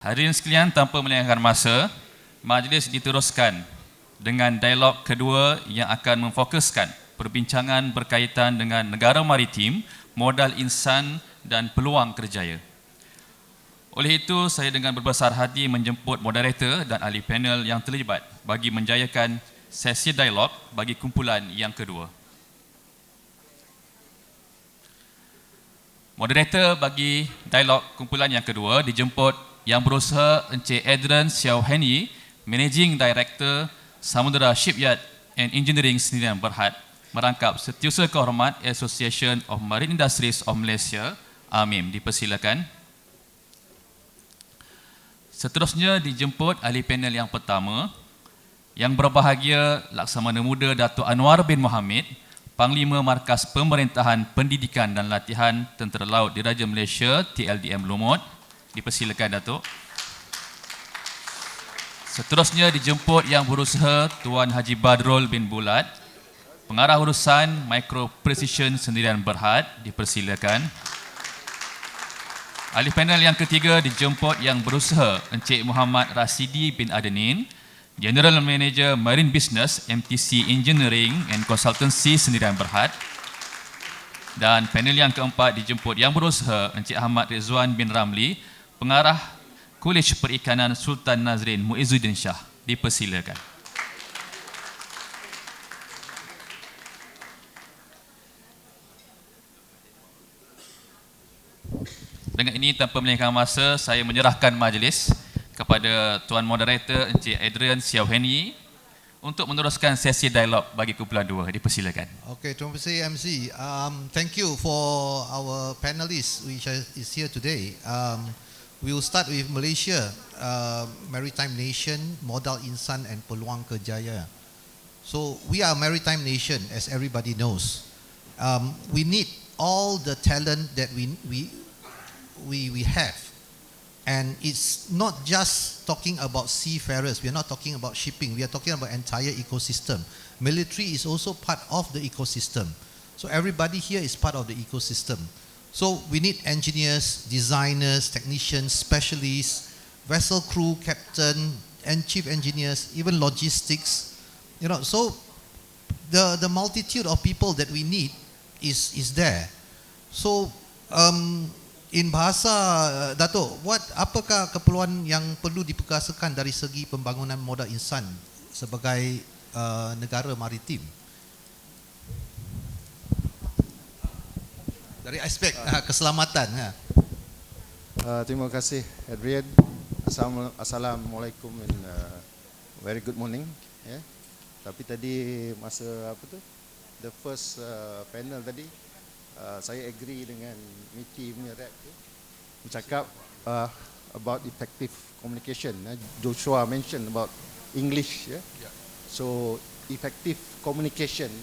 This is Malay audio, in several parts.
Hadirin sekalian, tanpa melengahkan masa, majlis diteruskan dengan dialog kedua yang akan memfokuskan perbincangan berkaitan dengan negara maritim, modal insan dan peluang kerjaya. Oleh itu, saya dengan berbesar hati menjemput moderator dan ahli panel yang terlibat bagi menjayakan sesi dialog bagi kumpulan yang kedua. Moderator bagi dialog kumpulan yang kedua dijemput yang berusaha Encik Adrian Xiao Henyi, Managing Director Samudra Shipyard and Engineering Sdn Berhad, merangkap Setiausaha Kehormat Association of Marine Industries of Malaysia, AMIM. Dipersilakan. Seterusnya dijemput ahli panel yang pertama, yang berbahagia Laksamana Muda Datuk Anwar bin Mohammed, Panglima Markas Pemerintahan Pendidikan dan Latihan Tentera Laut Diraja Malaysia TLDM Lumut. Dipersilakan Datuk. Seterusnya dijemput yang berusaha Tuan Haji Badrul bin Bulat, Pengarah Urusan Micro Precision Sdn Berhad. Dipersilakan. Ahli panel yang ketiga dijemput yang berusaha Encik Muhammad Rasidi bin Adenin, General Manager Marine Business MTC Engineering and Consultancy Sdn Berhad. Dan panel yang keempat dijemput yang berusaha Encik Ahmad Rizwan bin Ramli, Pengarah Kolej Perikanan Sultan Nazrin Muizzuddin Shah. Dipersilakan. Dengan ini, tanpa melengahkan masa, saya menyerahkan majlis kepada Tuan Moderator Encik Adrian Xiao Henyi untuk meneruskan sesi dialog bagi kumpulan dua. Dipersilakan. Okay, terima kasih MC. Thank you for our panelists which is here today. We will start with Malaysia, maritime nation, modal insan and peluang kerjaya. So we are a maritime nation, as everybody knows. We need all the talent that we have, and it's not just talking about seafarers. We are not talking about shipping. We are talking about entire ecosystem. Military is also part of the ecosystem. So everybody here is part of the ecosystem. So we need engineers, designers, technicians, specialists, vessel crew, captain, and chief engineers, even logistics. You know, so the multitude of people that we need is there. So in bahasa Dato', apakah keperluan yang perlu diperkasakan dari segi pembangunan modal insan sebagai negara maritim? Dari aspek keselamatan. Terima kasih Adrian. Assalamualaikum and very good morning. Tapi tadi masa the first panel tadi, saya agree dengan Miki punya rap tu, bercakap about effective communication. Joshua mentioned about English. So effective communication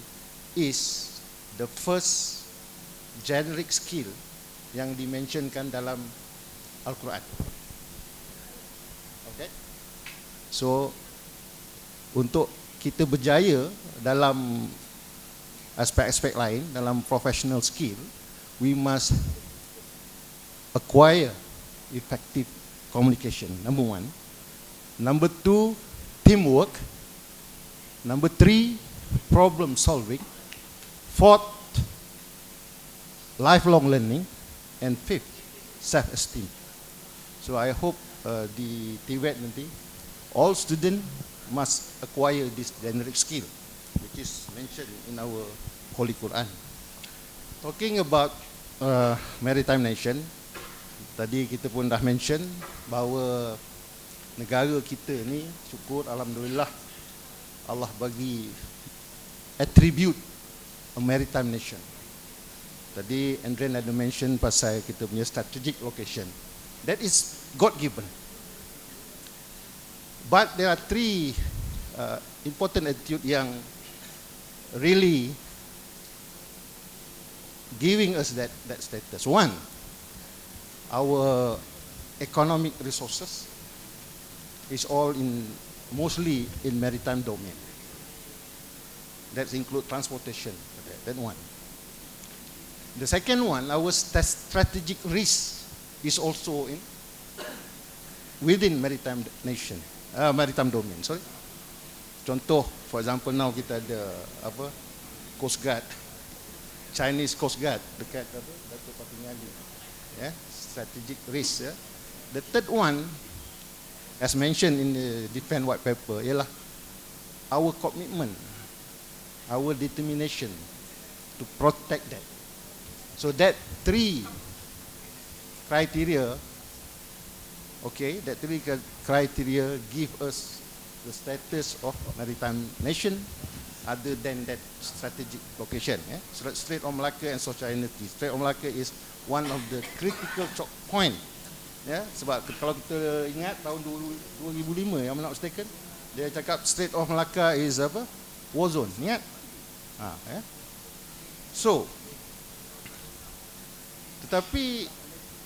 is the first generic skill yang dimentionkan dalam Al-Quran. Okay? So untuk kita berjaya dalam aspek-aspek lain, dalam professional skill, we must acquire effective communication, number one. Number two, teamwork. Number three, problem solving. Fourth, lifelong learning. And fifth, self-esteem. So I hope di TVET nanti, all students must acquire this generic skill, which is mentioned in our Holy Quran. Talking about maritime nation, tadi kita pun dah mention bahawa negara kita ni, syukur alhamdulillah, Allah bagi attribute a maritime nation. Tadi Andren ada mention pasal kita punya strategic location. That is God given. But there are three important attitude yang really giving us that status. One, our economic resources is all mostly in maritime domain. That include transportation. That one. The second one, our strategic risk is also within maritime nation, maritime domain. Sorry. Contoh, for example, now kita ada apa, Coast Guard, Chinese Coast Guard dekat apa, Dato' Patingali, yeah, strategic risk. Yeah. The third one, as mentioned in the Defense White Paper, ialah our commitment, our determination to protect that. So that three criteria, okay, that three criteria give us the status of maritime nation other than that strategic location. Yeah? Strait of Malacca and sovereignty. Strait of Malacca is one of the critical choke point. Ya, sebab kalau kita ingat tahun 2005 yang not mistaken, dia cakap Strait of Malacca is apa? War zone. Ingat? Ya. So, tetapi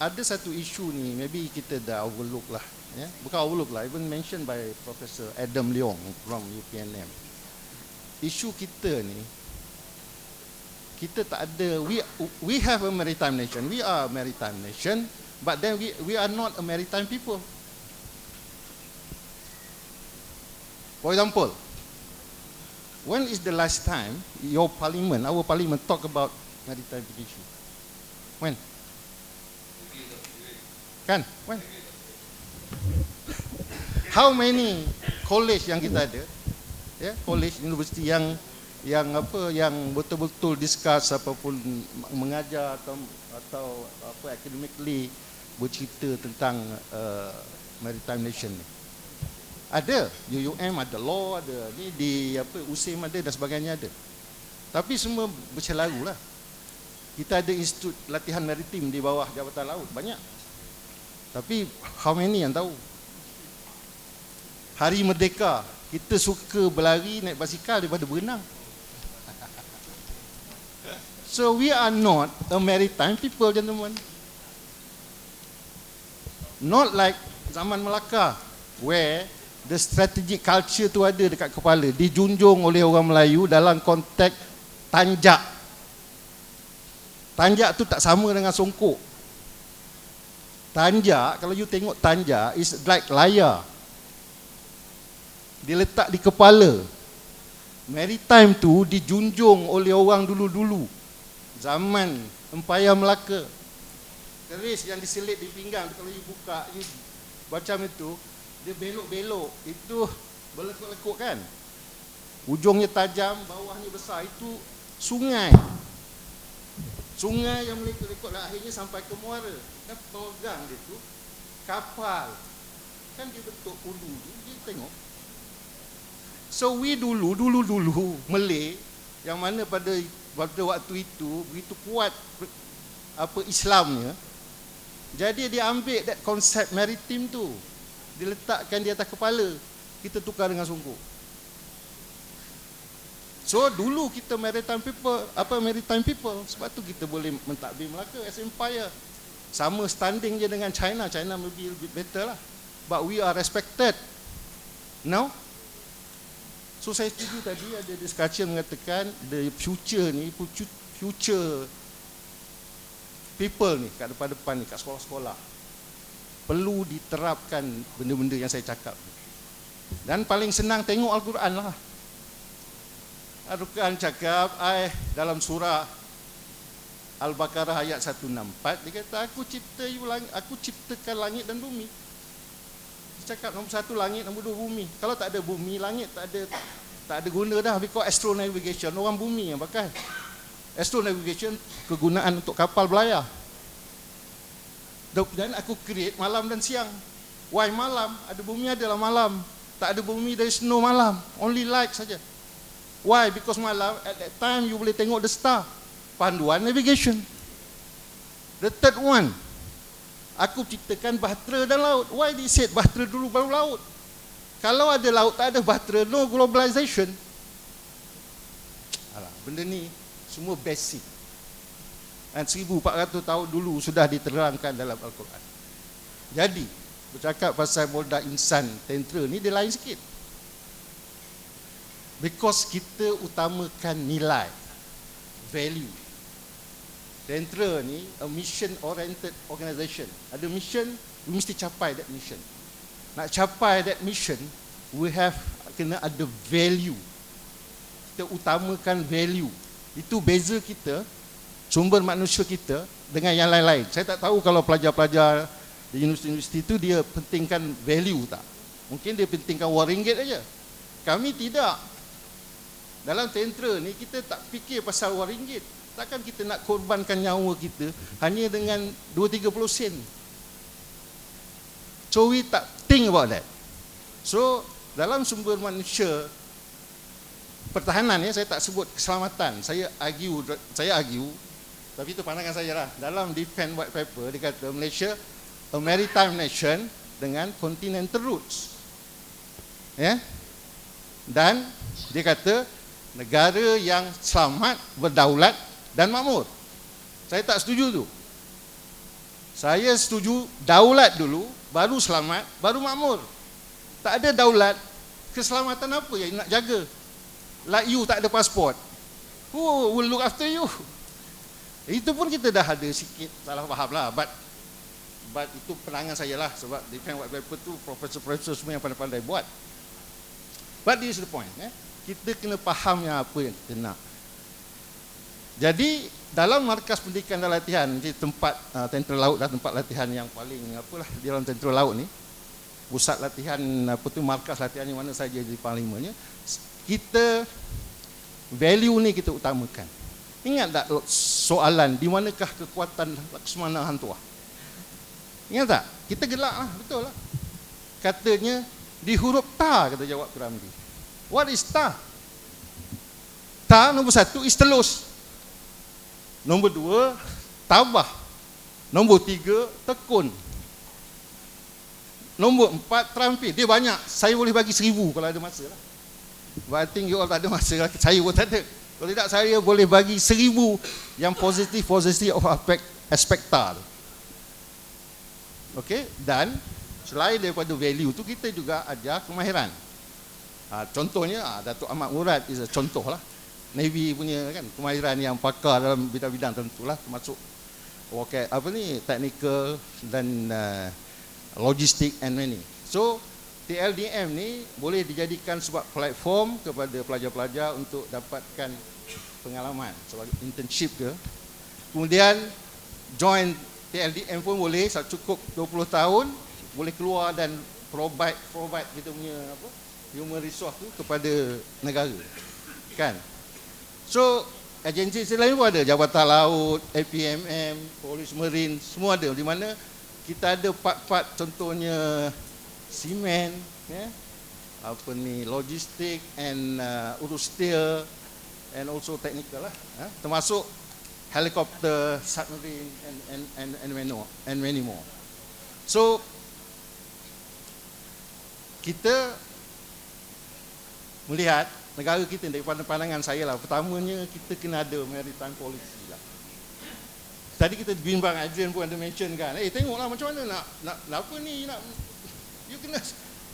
ada satu isu ni, maybe kita dah overlook lah. Ya, bukan overlook lah, even mentioned by Professor Adam Leong from UPNM. Isu kita ni, kita tak ada, we have a maritime nation, we are a maritime nation, but then we are not a maritime people. For example, when is the last time your parliament, our parliament, talk about maritime issue? When? Kan? When? How many college yang kita ada? Ya, college, university yang apa, yang betul-betul discuss apapun, mengajar atau apa academically bercerita tentang maritime nation ni. Ada, UUM ada, law ada, ni di apa, USIM ada dan sebagainya ada. Tapi semua bercelaru lah. Kita ada institut latihan maritim di bawah Jabatan Laut, banyak. Tapi how many yang tahu? Hari Merdeka, kita suka berlari naik basikal daripada berenang. So we are not a maritime people, gentlemen. Not like zaman Melaka, where the strategic culture tu ada dekat kepala, dijunjung oleh orang Melayu dalam konteks tanjak. Tanjak tu tak sama dengan songkok. Tanjak, kalau you tengok tanjak, is like layar. Dia letak di kepala. Maritime tu dijunjung oleh orang dulu-dulu. Zaman Empayar Melaka. Keris yang diselit di pinggang, kalau you buka, you macam itu, dia belok-belok, itu berlekuk-lekuk kan. Ujungnya tajam, bawahnya besar, itu sungai. Sungai yang melekuk-lekuk lah, akhirnya sampai ke muara. Dan pegang dia tu, kapal. Kan dia bentuk ulu, dia tengok. So we dulu Malay, yang mana pada waktu itu begitu kuat apa Islamnya, jadi dia ambil that konsep maritim tu, diletakkan di atas kepala, kita tukar dengan songkok. So dulu kita maritime people, sebab tu kita boleh mentadbir Melaka as empire. Sama standing je dengan China maybe a bit better lah, but we are respected. Now, so saya setuju tadi ada discussion mengatakan the future ni, future people ni kat depan ni, kat sekolah-sekolah, perlu diterapkan benda-benda yang saya cakap. Dan paling senang tengok Al-Quran lah. Al-Quran cakap, dalam surah Al-Baqarah ayat 164, dia kata, aku ciptakan langit dan bumi. Dia cakap nombor satu langit, nombor dua bumi. Kalau tak ada bumi, langit tak ada guna dah, because astronavigation orang bumi yang pakai. Astronavigation kegunaan untuk kapal belayar. Dan aku create malam dan siang. Why malam? Ada bumi adalah malam. Tak ada bumi, there is no malam. Only light saja. Why? Because malam, at that time you boleh tengok the star. Panduan navigation. The third one, aku ciptakan bahtera dan laut. Why they said bahtera dulu baru laut? Kalau ada laut tak ada bahtera, no globalization. Alah, benda ni semua basic. Dan 1400 tahun dulu sudah diterangkan dalam Al-Quran. Jadi, bercakap pasal modal insan tentera ni dia lain sikit. Because kita utamakan nilai, value. Tentera ni a mission oriented organisation. Ada mission, we mesti capai that mission. nak capai that mission, we have kena ada value. Kita utamakan value. Itu beza kita, sumber manusia kita dengan yang lain-lain. Saya tak tahu kalau pelajar-pelajar di universiti itu dia pentingkan value tak. Mungkin dia pentingkan wang ringgit aja. Kami tidak. Dalam tentera ni kita tak fikir pasal wang ringgit. Takkan kita nak korbankan nyawa kita hanya dengan 2-30 sen. So we tak think about that. So dalam sumber manusia pertahanan, saya tak sebut keselamatan. Saya argue, tapi itu pandangan saya lah. Dalam defense white paper dia kata Malaysia a maritime nation dengan continental roots. Ya. Dan dia kata negara yang selamat, berdaulat dan makmur. Saya tak setuju tu. Saya setuju daulat dulu, baru selamat, baru makmur. Tak ada daulat, keselamatan apa yang nak jaga? Like you tak ada pasport, who will look after you? Itu pun kita dah ada sikit salah faham lah. But itu penangan saya lah. Sebab defense white paper tu profesor-profesor semua yang pandai-pandai buat. But this is the point. Kita kena faham yang apa yang kita nak. Jadi dalam markas pendidikan dan latihan, di tempat tentera laut dah tempat latihan yang paling apalah di dalam tentera laut ni, pusat latihan markas latihan yang mana saja di Parlimennya, kita value ni kita utamakan. Ingat tak soalan di manakah kekuatan Laksamana Hang Tuah? Ingat tak? Kita gelak lah, betul lah. Katanya di huruf ta, kata jawab Piramli. What is ta? Ta nombor 1 is telus. Nombor 2 tabah. Nombor 3 tekun. Nombor 4 terampil. Dia banyak. Saya boleh bagi 1000 kalau ada masa lah. But I think you all tak ada masa lah. Saya pun tak ada. Kalau tidak saya boleh bagi 1000 yang positif of aspek ta. Okey, dan selain daripada value tu kita juga ajar kemahiran. Contohnya Datuk Ahmad Murad is a contoh lah. Navy punya kan kemahiran yang pakar dalam bidang-bidang tertentulah, termasuk technical dan logistik and many. So TLDM ni boleh dijadikan sebuah platform kepada pelajar-pelajar untuk dapatkan pengalaman sebagai internship ke. Kemudian join TLDM pun boleh, cukup 20 tahun boleh keluar dan provide kita punya human resource tu kepada negara. Kan? So, agensi lain pun ada, Jabatan Laut, APMM, Polis Marine, semua ada. Di mana kita ada part-part, contohnya semen, logistik and urus steel and also technical lah, termasuk helikopter, submarine and many more. So, kita melihat negara kita daripada pandangan saya lah, pertamanya kita kena ada maritime policy lah. Tadi kita bimbang, Adrian pun ada mention kan, tengoklah macam mana nak apa ni, you kena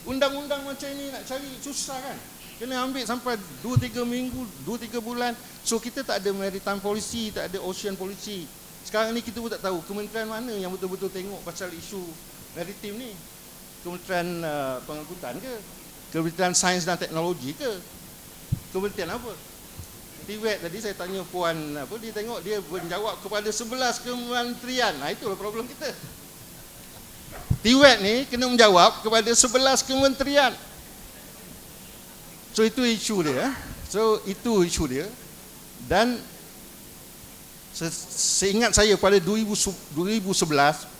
undang-undang macam ni nak cari susah kan, kena ambil sampai 2-3 minggu, 2-3 bulan. So kita tak ada maritime policy, tak ada ocean policy. Sekarang ni kita pun tak tahu kementerian mana yang betul-betul tengok pasal isu maritim ni. Kementerian Pengangkutan ke? Kementerian Sains dan Teknologi ke? Kementerian apa? TVET tadi saya tanya puan dia tengok dia menjawab kepada 11 kementerian. Itulah problem kita. TVET ni kena menjawab kepada 11 kementerian. So itu isu dia. Dan seingat saya pada 2011,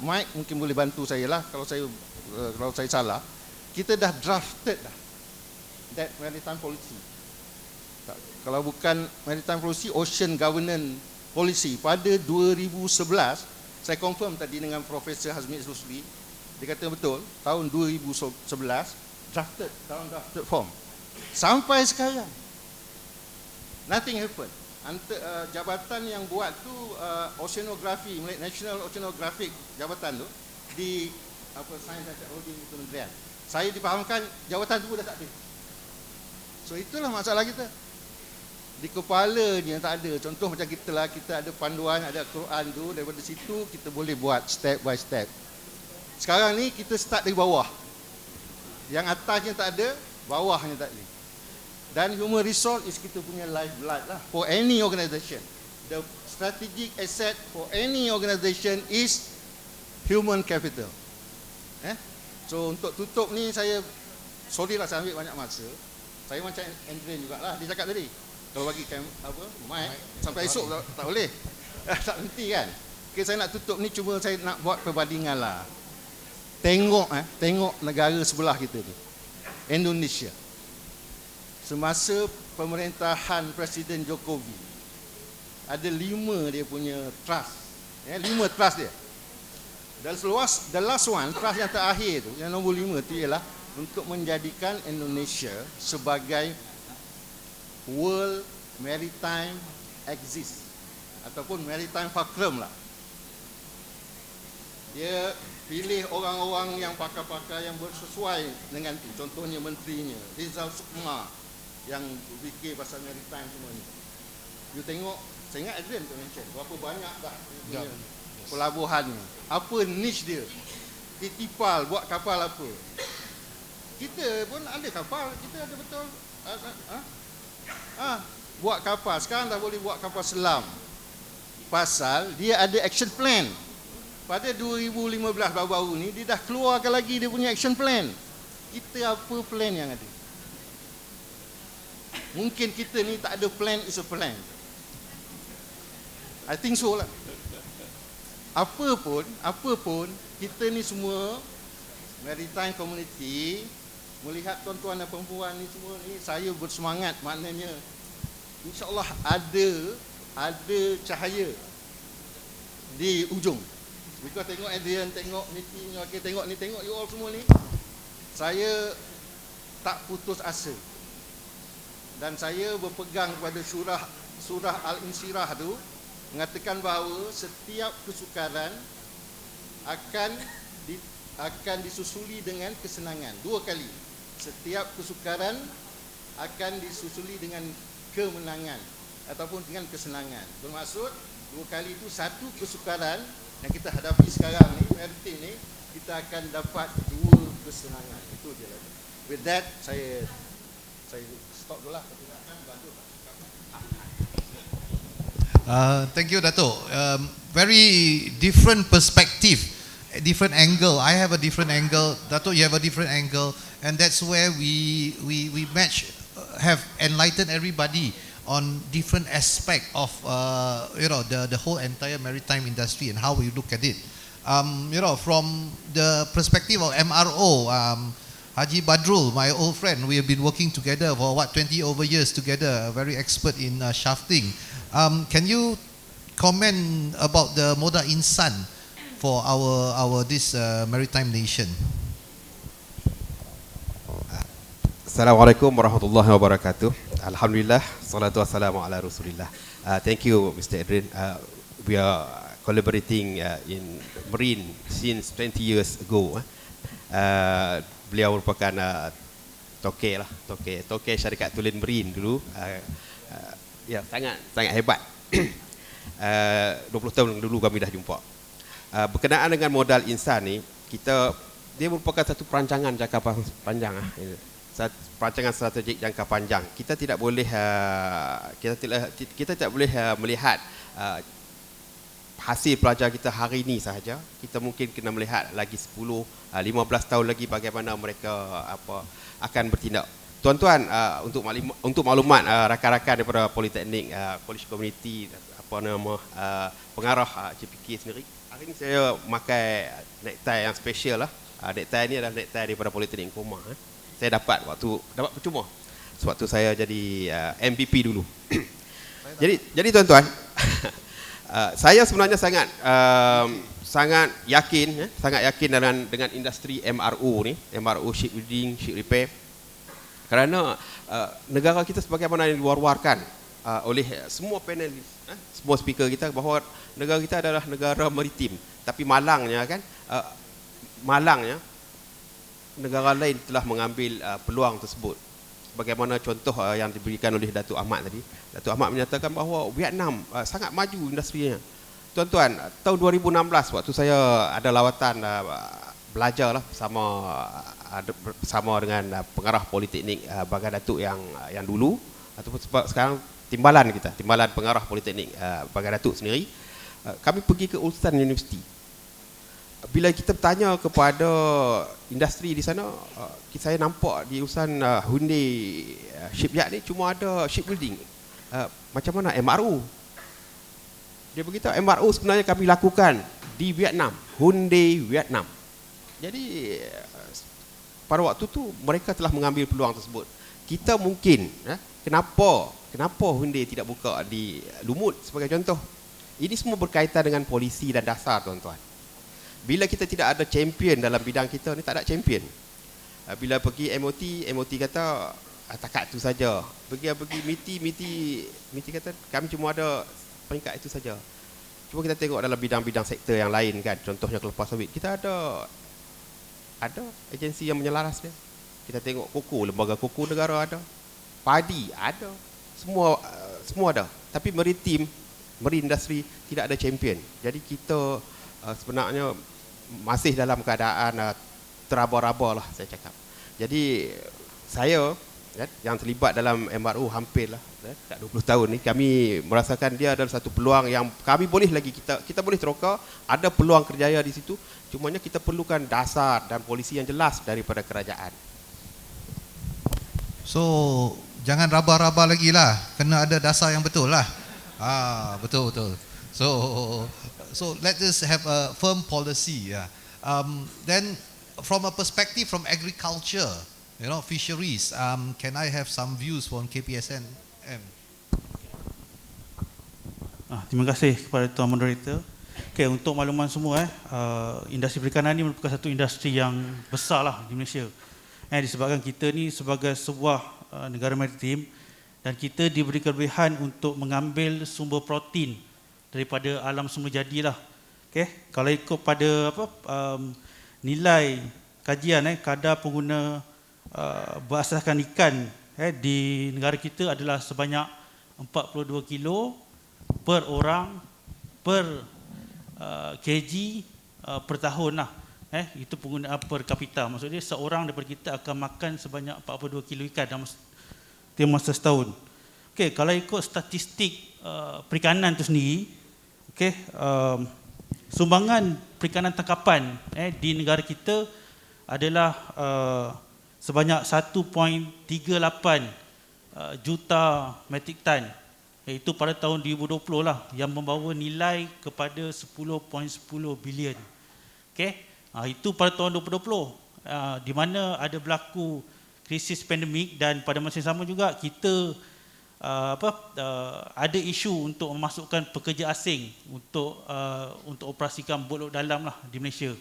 Mike mungkin boleh bantu saya lah kalau saya salah, kita dah drafted dah that maritime policy. Kalau bukan maritime policy, ocean governance policy pada 2011. Saya confirm tadi dengan Profesor Hazmi Rusli, dia kata betul, tahun 2011 drafted form. Sampai sekarang nothing happened. Jabatan yang buat tu oceanografi, National Oceanographic Jabatan tu di Sains dan Teknologi Kementerian. Saya difahamkan jawatan tu dah tak ada. So itulah masalah kita. Di kepalanya tak ada. Contoh macam kita lah, kita ada panduan, ada Quran tu, daripada situ kita boleh buat step by step. Sekarang ni kita start dari bawah. Yang atasnya tak ada, bawahnya tak ada. Dan human resource is kita punya lifeblood lah for any organisation. The strategic asset for any organisation is human capital. So untuk tutup ni saya sorry lah saya ambil banyak masa. Saya macam Andrew jugalah, dia cakap tadi. Kalau bagi mic sampai esok tak boleh. Tak henti kan. Okay, saya nak tutup ni cuma saya nak buat perbandingan lah. Tengok negara sebelah kita ni, Indonesia. Semasa pemerintahan Presiden Jokowi, ada 5 dia punya trust. 5 trust dia. Dan the last one, trust yang terakhir tu, yang nombor 5 tu ialah untuk menjadikan Indonesia sebagai World Maritime Axis ataupun Maritime Fulcrum lah. Dia pilih orang-orang yang pakar-pakar yang bersesuai dengan itu. Contohnya menterinya, Rizal Sukma, yang fikir pasal maritime semua ni. You tengok, saya ingat Adrian tu mention berapa banyak dah pelabuhannya. Apa niche dia? Titipal buat kapal apa? Kita pun ada kapal, kita ada betul. Buat kapal, sekarang dah boleh buat kapal selam. Pasal dia ada action plan. Pada 2015 baru-baru ni dia dah keluarkan lagi dia punya action plan. Kita apa plan yang ada? Mungkin kita ni tak ada plan is a plan. I think so lah. Apa pun kita ni semua maritime community melihat tuan-tuan dan perempuan ni semua ni, saya bersemangat, maknanya insya-Allah ada cahaya di ujung. Because tengok Adrian, tengok Niti, tengok ni, tengok you all semua ni, saya tak putus asa. Dan saya berpegang kepada surah Al-Insyirah tu, mengatakan bahawa setiap kesukaran akan disusuli dengan kesenangan. 2 kali. Setiap kesukaran akan disusuli dengan kemenangan ataupun dengan kesenangan. Bermaksud 2 kali itu, satu kesukaran yang kita hadapi sekarang ni, maritim ni, kita akan dapat 2 kesenangan. Itu dia lah. With that, saya stop dulu lah. Thank you, Dato'. Very different perspective, a different angle. I have a different angle. Dato', you have a different angle, and that's where we have enlightened everybody on different aspect of the whole entire maritime industry and how we look at it. From the perspective of MRO, Haji Badrul, my old friend, we have been working together for 20 over years together, very expert in shafting. Can you comment about the Modal Insan for this maritime nation? Assalamualaikum warahmatullahi wabarakatuh. Alhamdulillah, salatu wassalamu ala Rasulillah. Thank you, Mr. Adrian. We are collaborating in marine since 20 years ago. Beliau merupakan toke syarikat Tulen Marine dulu. Ya, sangat hebat. 20 tahun dulu kami dah jumpa. Berkenaan dengan modal insan ni, dia merupakan satu perancangan jangka panjang. Perancangan strategik jangka panjang. Kita tidak boleh melihat hasil pelajar kita hari ini sahaja. Kita mungkin kena melihat lagi 10, 15 tahun lagi bagaimana mereka akan bertindak. Tuan-tuan, untuk maklumat rakan-rakan daripada Politeknik, College Community, pengarah JPK sendiri, hari ini saya pakai necktie yang special lah. Necktie ni adalah necktie daripada Politeknik Koma. Saya dapat percuma sewaktu saya jadi MVP dulu. jadi tuan-tuan, saya sebenarnya sangat yakin dengan industri MRO ni, MRO shipbuilding, ship repair. Kerana negara kita sebagaimana yang diwar-warkan oleh semua panelis, semua speaker kita, bahawa negara kita adalah negara maritim. Tapi malangnya negara lain telah mengambil peluang tersebut. Bagaimana contoh yang diberikan oleh Datuk Ahmad tadi. Datuk Ahmad menyatakan bahawa Vietnam sangat maju industrinya. Tuan-tuan, tahun 2016 waktu saya ada lawatan belajar lah bersama bersama dengan pengarah Politeknik Bagan Datuk yang dulu ataupun sekarang timbalan kita, timbalan pengarah Politeknik Bagan Datuk sendiri, kami pergi ke Ulsan University. Bila kita bertanya kepada industri di sana, saya nampak di Ulsan Hyundai Shipyard ni cuma ada shipbuilding. Macam mana MRO? Dia beritahu MRO sebenarnya kami lakukan di Vietnam, Hyundai Vietnam. Jadi pada waktu tu mereka telah mengambil peluang tersebut. Kita mungkin kenapa Hyundai tidak buka di Lumut sebagai contoh. Ini semua berkaitan dengan polisi dan dasar, tuan-tuan. Bila kita tidak ada champion dalam bidang kita ni, tak ada champion. Bila pergi MOT kata takat itu saja. Pergi MITI kata kami cuma ada peringkat itu saja. Cuba kita tengok dalam bidang-bidang sektor yang lain kan, contohnya kelapa sawit. Kita ada agensi yang menyelaras dia. Kita tengok koko, lembaga koko negara ada. Padi ada. Semua ada. Tapi marine industry tidak ada champion. Jadi kita sebenarnya masih dalam keadaan teraba-raba lah saya cakap. Jadi saya yang terlibat dalam MRO hampir lah 20 tahun ni, kami merasakan dia adalah satu peluang yang kami boleh lagi, kita boleh teroka, ada peluang kerjaya di situ, cumanya kita perlukan dasar dan polisi yang jelas daripada kerajaan. So jangan raba-raba lagi lah, kena ada dasar yang betul lah. Betul. So let us have a firm policy. Then from a perspective from agriculture, fisheries, can I have some views from KPSN? Terima kasih kepada Tuan Moderator. Okay, untuk makluman semua, industri perikanan ini merupakan satu industri yang besar lah di Malaysia. Disebabkan kita ni sebagai sebuah negara maritim dan kita diberi kelebihan untuk mengambil sumber protein daripada alam semula jadi lah. Okay, kalau ikut pada nilai kajian, kadar pengguna berasaskan ikan di negara kita adalah sebanyak 42 kilo per orang per kg per tahun lah. Itu penggunaan per kapita. Maksudnya seorang daripada kita akan makan sebanyak 42 kilo ikan dalam masa setahun. Okay, kalau ikut statistik perikanan itu sendiri, okay, sumbangan perikanan tangkapan di negara kita adalah sebanyak 1.38 juta metrik tan, iaitu pada tahun 2020 lah, yang membawa nilai kepada 10.10 bilion. Okay? Itu pada tahun 2020, di mana ada berlaku krisis pandemik, dan pada masa yang sama juga kita ada isu untuk memasukkan pekerja asing untuk operasikan bot laut dalam lah di Malaysia.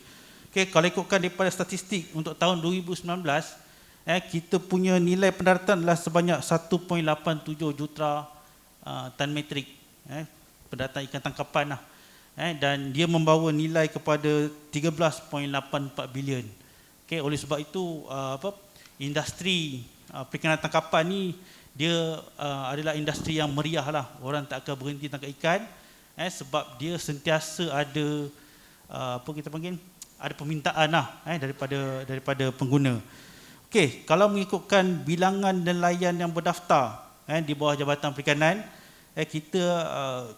Okay, kalau ikutkan daripada statistik untuk tahun 2019, kita punya nilai pendaratan adalah sebanyak 1.87 juta tan metrik pendaratan ikan tangkapan lah. Dan dia membawa nilai kepada 13.84 bilion. Okay, oleh sebab itu industri perikanan tangkapan ni dia adalah industri yang meriah lah. Orang tak akan berhenti tangkap ikan sebab dia sentiasa ada ada permintaan lah daripada pengguna. Okey, kalau mengikutkan bilangan nelayan yang berdaftar di bawah Jabatan Perikanan, kita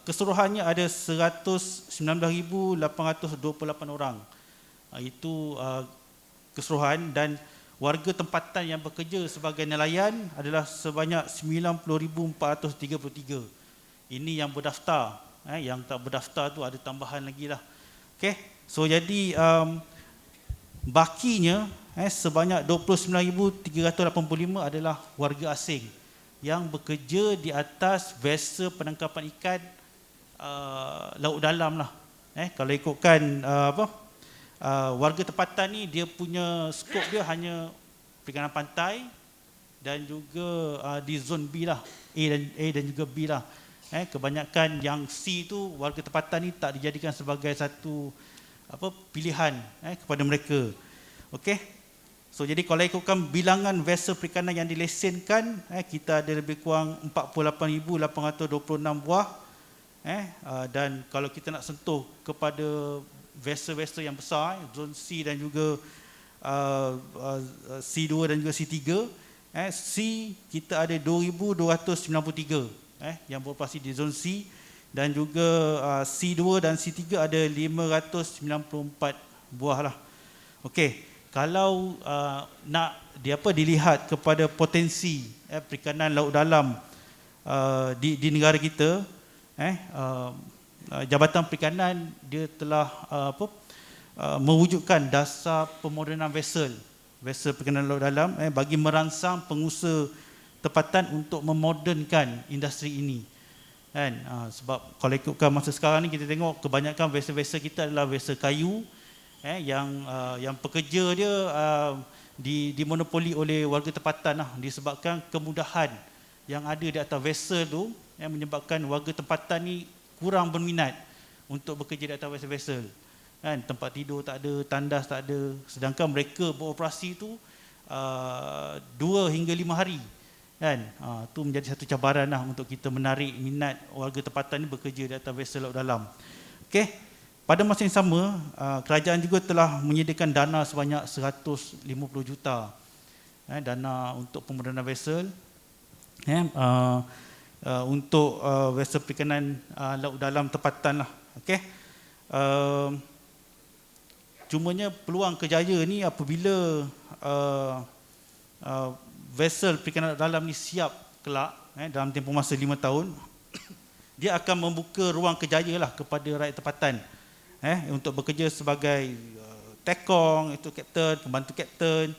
keseluruhannya ada 119,828 orang. Itu keseluruhan, dan warga tempatan yang bekerja sebagai nelayan adalah sebanyak 90,433. Ini yang berdaftar. Yang tak berdaftar tu ada tambahan lagi lah. Okey, so jadi bakinya sebanyak 29,385 adalah warga asing yang bekerja di atas vessel penangkapan ikan laut dalam lah. Kalau ikutkan warga tempatan ni, dia punya skop dia hanya perikanan pantai dan juga di zon B lah, A dan juga B lah. Kebanyakan yang C tu warga tempatan ni tak dijadikan sebagai satu pilihan kepada mereka. Okey. So jadi kalau ikutkan bilangan vessel perikanan yang dilesenkan, kita ada lebih kurang 48,826 buah. Dan kalau kita nak sentuh kepada vessel-vessel yang besar, zon C dan juga C2 dan juga C3. C kita ada 2,293 yang beroperasi di zon C, dan juga C2 dan C3 ada 594 buah lah. Okey, kalau nak dilihat kepada potensi perikanan laut dalam di negara kita, Jabatan Perikanan dia telah mewujudkan dasar pemodenan vessel perikanan laut dalam bagi merangsang pengusaha tempatan untuk memodernkan industri ini. Kan? Sebab kalau ikutkan masa sekarang ni, kita tengok kebanyakan vessel-vessel kita adalah vessel kayu yang pekerja dia dimonopoli oleh warga tempatan lah, disebabkan kemudahan yang ada di atas vessel tu yang menyebabkan warga tempatan ni kurang berminat untuk bekerja di atas vessel-vessel. Kan, tempat tidur tak ada, tandas tak ada, sedangkan mereka beroperasi tu 2 hingga 5 hari. Kan, tu menjadi satu cabaran lah untuk kita menarik minat warga tempatan ni bekerja di atas vessel laut dalam. Okey, pada masa yang sama, kerajaan juga telah menyediakan dana sebanyak 150 juta dana untuk pemodenan vessel untuk vessel perikanan laut dalam tempatan lah. Okey. Cumanya peluang kerjaya ni apabila vessel perikanan laut dalam ni siap kelak dalam tempoh masa 5 tahun, dia akan membuka ruang kerjaya lah kepada rakyat tempatan untuk bekerja sebagai tekong, itu kapten, pembantu kapten,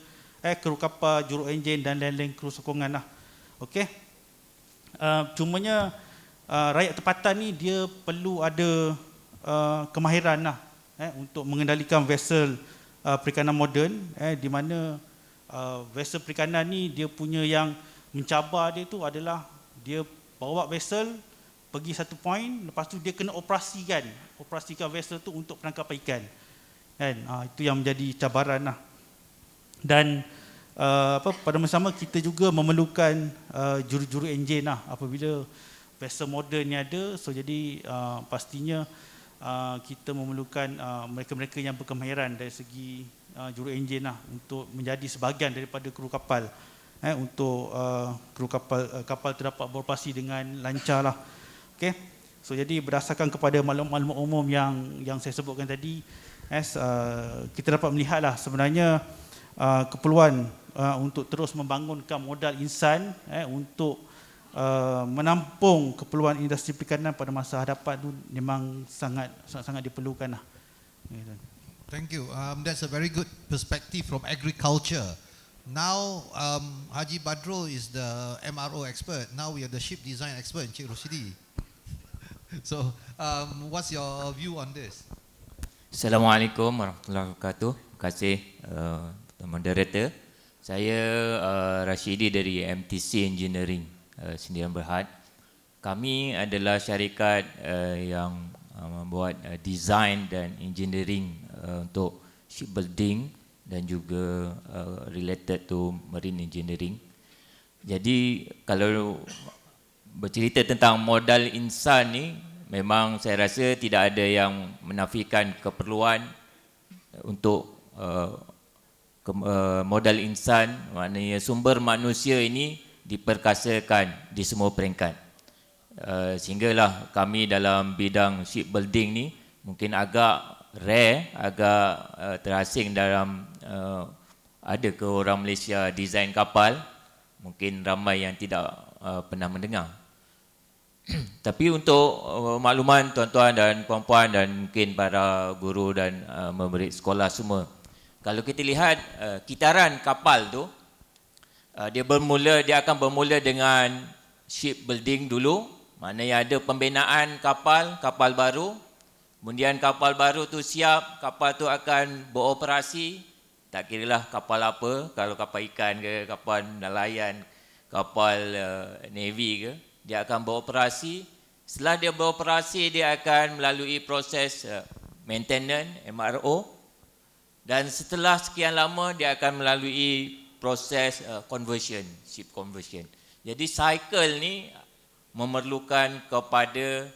kru kapal, juru enjin dan lain-lain kru sokongan lah. Okey. Cumanya rakyat tempatan ni dia perlu ada kemahiran lah untuk mengendalikan vessel perikanan moden, di mana vessel perikanan ni dia punya yang mencabar dia tu adalah dia bawa vessel pergi satu point, lepas tu dia kena operasikan vessel tu untuk penangkapan ikan. Kan? Itu yang menjadi cabaran lah. Dan pada masa sama kita juga memerlukan juru-juru enjin lah apabila vessel moden ni ada. So jadi pastinya kita memerlukan mereka-mereka yang berkemahiran dari segi juru enjin lah untuk menjadi sebahagian daripada kru kapal untuk kru kapal terdapat beroperasi dengan lancar lah. Okay. So jadi berdasarkan kepada maklumat umum yang saya sebutkan tadi, kita dapat melihat lah sebenarnya keperluan untuk terus membangunkan modal insan untuk menampung keperluan industri perikanan pada masa hadapan tu memang sangat diperlukan lah. Thank you. That's a very good perspective from agriculture. Now, Haji Badro is the MRO expert. Now we have the ship design expert, Encik Rosidi. So, what's your view on this? Assalamualaikum warahmatullahi wabarakatuh. Terima kasih moderator. Saya Rashidi dari MTC Engineering Sdn Bhd. Kami adalah syarikat yang membuat design dan engineering untuk shipbuilding dan juga related to marine engineering. Jadi kalau bercerita tentang modal insan ni, memang saya rasa tidak ada yang menafikan keperluan untuk modal insan, maknanya sumber manusia ini diperkasakan di semua peringkat. Sehinggalah kami dalam bidang shipbuilding ni mungkin agak rare, agak terasing dalam ada ke orang Malaysia desain kapal, mungkin ramai yang tidak pernah mendengar. Tapi untuk makluman tuan-tuan dan puan-puan dan mungkin para guru dan murid sekolah semua, kalau kita lihat kitaran kapal tu, dia akan bermula dengan shipbuilding dulu, maknanya ada pembinaan kapal baru. Kemudian kapal baru tu siap, kapal tu akan beroperasi, tak kiralah kapal apa, kalau kapal ikan ke, kapal nelayan, kapal navy ke, dia akan beroperasi. Setelah dia beroperasi, dia akan melalui proses maintenance, MRO, dan setelah sekian lama dia akan melalui proses conversion, ship conversion. Jadi cycle ni memerlukan kepada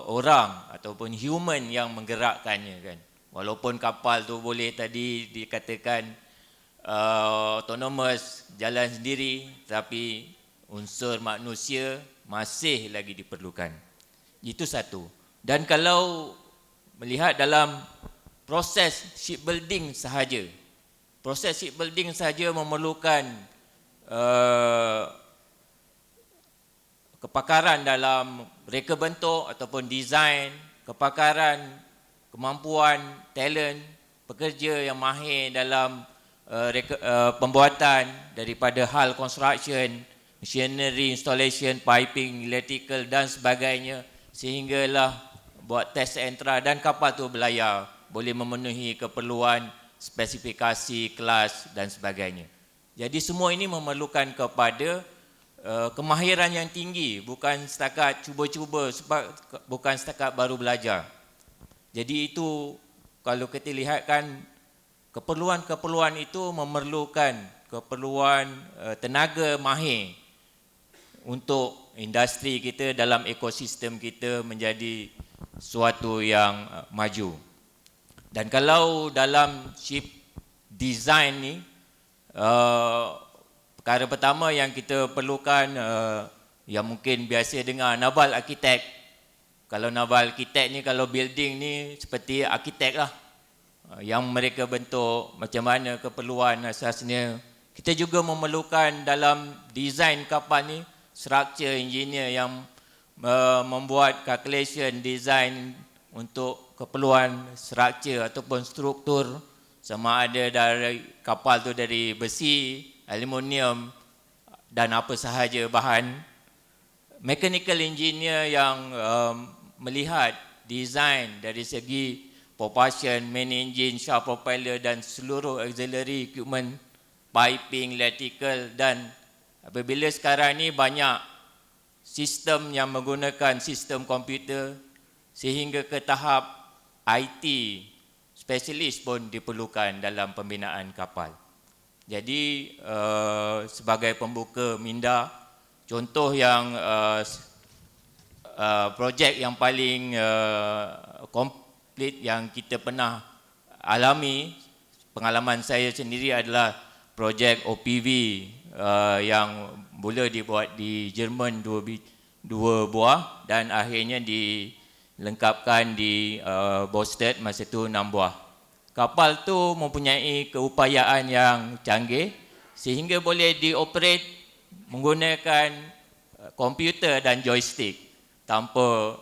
orang ataupun human yang menggerakkannya kan. Walaupun kapal tu boleh tadi dikatakan autonomous, jalan sendiri, tapi unsur manusia masih lagi diperlukan. Itu satu. Dan kalau melihat dalam proses shipbuilding sahaja, proses shipbuilding sahaja memerlukan kepakaran dalam reka bentuk ataupun design, kepakaran, kemampuan, talent, pekerja yang mahir dalam pembuatan daripada hal construction, machinery, installation, piping, electrical dan sebagainya, sehinggalah buat test entra dan kapal tu berlayar, boleh memenuhi keperluan spesifikasi, kelas dan sebagainya. Jadi semua ini memerlukan kepada kemahiran yang tinggi, bukan setakat cuba-cuba, bukan setakat baru belajar. Jadi itu kalau kita lihatkan keperluan-keperluan itu memerlukan keperluan tenaga mahir untuk industri kita dalam ekosistem kita menjadi suatu yang maju. Dan kalau dalam ship design ni, perkara pertama yang kita perlukan, yang mungkin biasa dengar, naval architect. Kalau naval architect ni, kalau building ni seperti arkitek lah, yang mereka bentuk macam mana keperluan asasnya. Kita juga memerlukan dalam design kapal ni structure engineer yang membuat calculation design untuk keperluan structure ataupun struktur, sama ada dari kapal tu dari besi, aluminium dan apa sahaja bahan. Mechanical engineer yang melihat design dari segi propulsion, main engine, shaft propeller dan seluruh auxiliary equipment, piping, electrical, dan apabila sekarang ni banyak sistem yang menggunakan sistem komputer sehingga ke tahap IT specialist pun diperlukan dalam pembinaan kapal. Jadi sebagai pembuka minda, contoh yang projek yang paling komplit yang kita pernah alami, pengalaman saya sendiri adalah projek OPV yang mula dibuat di Jerman dua buah dan akhirnya dilengkapkan di Boston masa itu 6 buah. Kapal tu mempunyai keupayaan yang canggih sehingga boleh dioperate menggunakan komputer dan joystick tanpa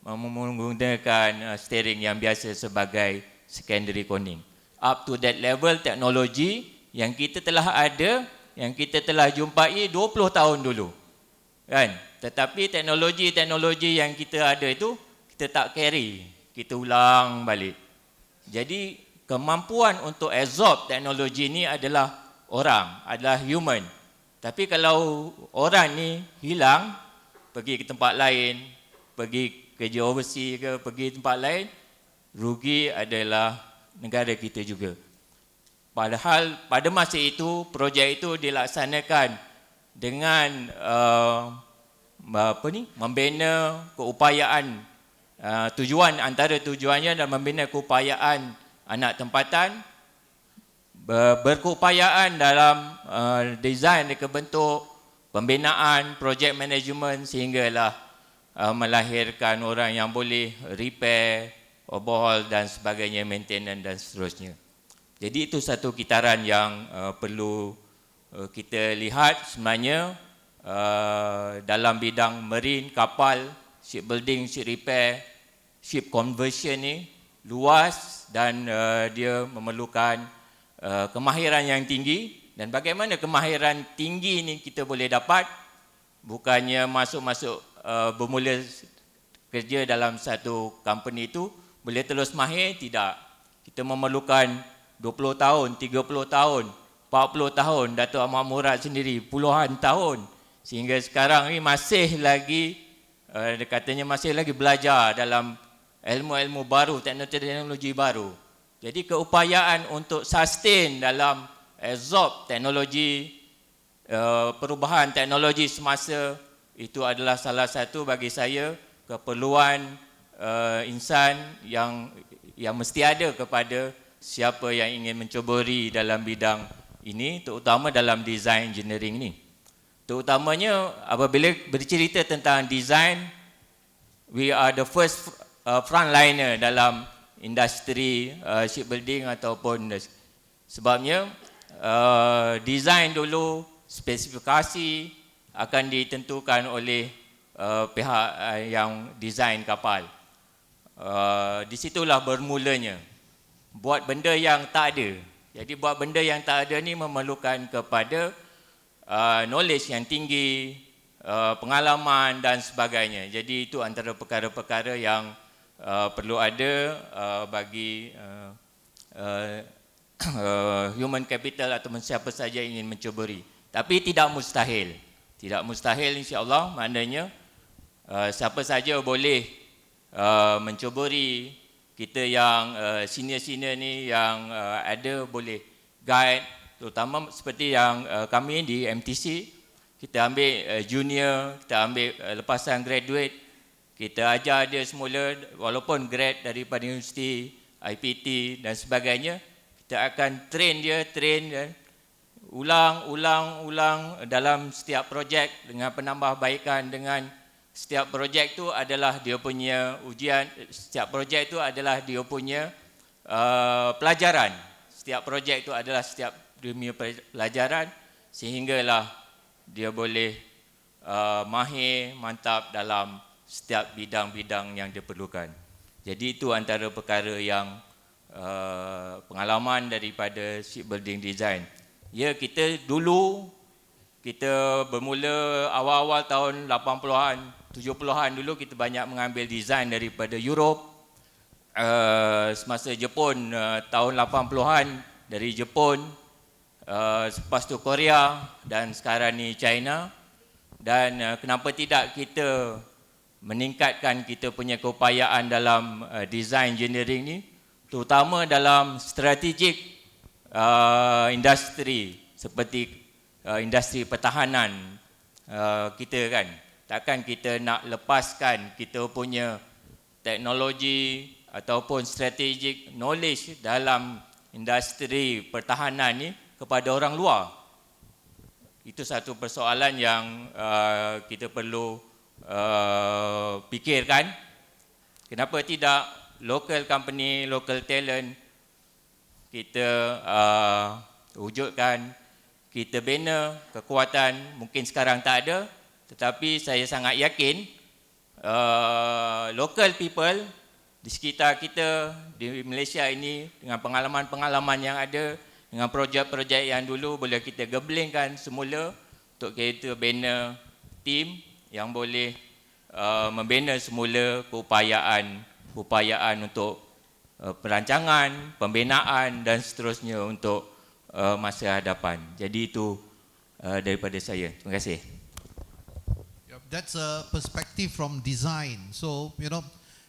menggunakan steering yang biasa sebagai secondary conning. Up to that level teknologi yang kita telah ada, yang kita telah jumpai 20 tahun dulu. Kan? Tetapi teknologi-teknologi yang kita ada itu kita tak carry, kita ulang balik. Jadi kemampuan untuk absorb teknologi ini adalah orang, adalah human. Tapi kalau orang ni hilang, pergi ke tempat lain, pergi kerja overseas ke, pergi tempat lain, rugi adalah negara kita juga. Padahal pada masa itu, projek itu dilaksanakan dengan membina keupayaan, tujuan antara tujuannya dan membina keupayaan anak tempatan, berkeupayaan dalam desain reka bentuk, pembinaan, projek management sehinggalah melahirkan orang yang boleh repair, overhaul dan sebagainya, maintenance dan seterusnya. Jadi itu satu kitaran yang perlu kita lihat sebenarnya dalam bidang marine, kapal, shipbuilding, ship repair, ship conversion ni luas dan dia memerlukan kemahiran yang tinggi. Dan bagaimana kemahiran tinggi ni kita boleh dapat? Bukannya masuk-masuk bermula kerja dalam satu company itu boleh terus mahir, tidak. Kita memerlukan 20 tahun, 30 tahun, 40 tahun. Datuk Ahmad Murad sendiri puluhan tahun. Sehingga sekarang ni masih lagi, katanya masih lagi belajar dalam ilmu-ilmu baru, teknologi baru. Jadi keupayaan untuk sustain dalam absorb teknologi, perubahan teknologi semasa, itu adalah salah satu bagi saya keperluan insan yang yang mesti ada kepada siapa yang ingin menceburi dalam bidang ini, terutama dalam design engineering ni. Terutamanya apabila bercerita tentang design, we are the first frontliner dalam industri shipbuilding ataupun sebabnya design dulu, spesifikasi akan ditentukan oleh pihak yang design kapal. Di situlah bermulanya. Buat benda yang tak ada. Jadi buat benda yang tak ada ni memerlukan kepada knowledge yang tinggi, pengalaman dan sebagainya. Jadi itu antara perkara-perkara yang perlu ada bagi human capital atau siapa saja ingin menceburi. Tapi tidak mustahil. Tidak mustahil insya-Allah, maknanya siapa saja boleh menceburi. Kita yang senior-senior ni yang ada boleh guide, terutama seperti yang kami di MTC, kita ambil junior, kita ambil lepasan graduate, kita ajar dia semula walaupun grad daripada universiti, IPT dan sebagainya, kita akan train dia ulang dalam setiap projek dengan penambahbaikan. Dengan setiap projek tu adalah dia punya ujian, setiap projek tu adalah dia punya pelajaran. Setiap projek tu adalah setiap dia punya pelajaran sehinggalah dia boleh mahir, mantap dalam setiap bidang-bidang yang diperlukan. Jadi itu antara perkara yang pengalaman daripada shipbuilding design. Ya, kita dulu, kita bermula awal-awal tahun 80-an, 70-an dulu kita banyak mengambil desain daripada Europe. Semasa Jepun tahun 80-an dari Jepun, lepas tu Korea dan sekarang ni China. Dan kenapa tidak kita meningkatkan kita punya keupayaan dalam design engineering ni, terutama dalam strategik industri seperti industri pertahanan kita kan. Takkan kita nak lepaskan kita punya teknologi ataupun strategic knowledge dalam industri pertahanan ni kepada orang luar. Itu satu persoalan yang kita perlu fikirkan. Kenapa tidak local company, local talent kita wujudkan, kita bina kekuatan. Mungkin sekarang tak ada, tetapi saya sangat yakin local people di sekitar kita di Malaysia ini dengan pengalaman-pengalaman yang ada, dengan projek-projek yang dulu boleh kita gebelingkan semula untuk kita bina tim yang boleh membina semula keupayaan untuk perancangan, pembinaan dan seterusnya untuk masa hadapan. Jadi itu daripada saya. Terima kasih. That's a perspective from design. So,